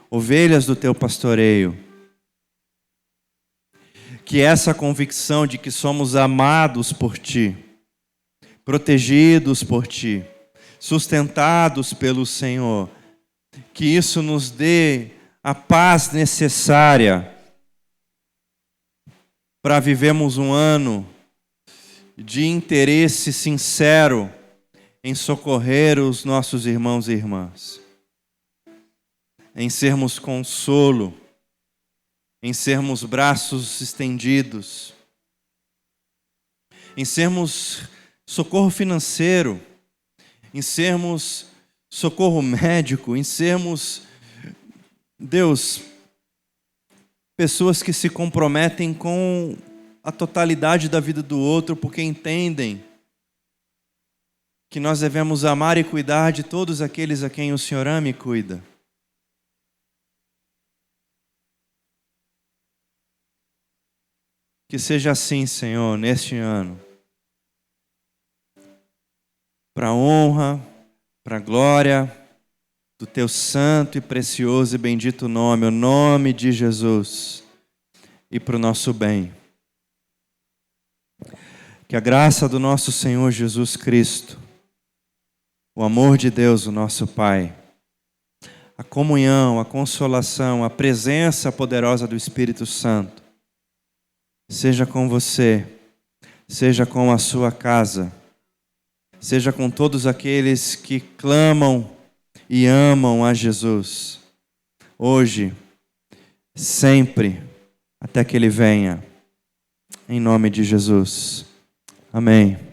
ovelhas do teu pastoreio. Que essa convicção de que somos amados por ti, protegidos por ti, sustentados pelo Senhor, que isso nos dê a paz necessária para vivermos um ano de interesse sincero em socorrer os nossos irmãos e irmãs, em sermos consolo, em sermos braços estendidos, em sermos socorro financeiro, em sermos socorro médico, em sermos, Deus, pessoas que se comprometem com a totalidade da vida do outro, porque entendem que nós devemos amar e cuidar de todos aqueles a quem o Senhor ama e cuida. Que seja assim, Senhor, neste ano. Para a honra, para a glória do Teu santo e precioso e bendito nome, o nome de Jesus, e para o nosso bem. Que a graça do nosso Senhor Jesus Cristo, o amor de Deus, o nosso Pai, a comunhão, a consolação, a presença poderosa do Espírito Santo, seja com você, seja com a sua casa, seja com todos aqueles que clamam e amam a Jesus, hoje, sempre, até que Ele venha, em nome de Jesus. Amém.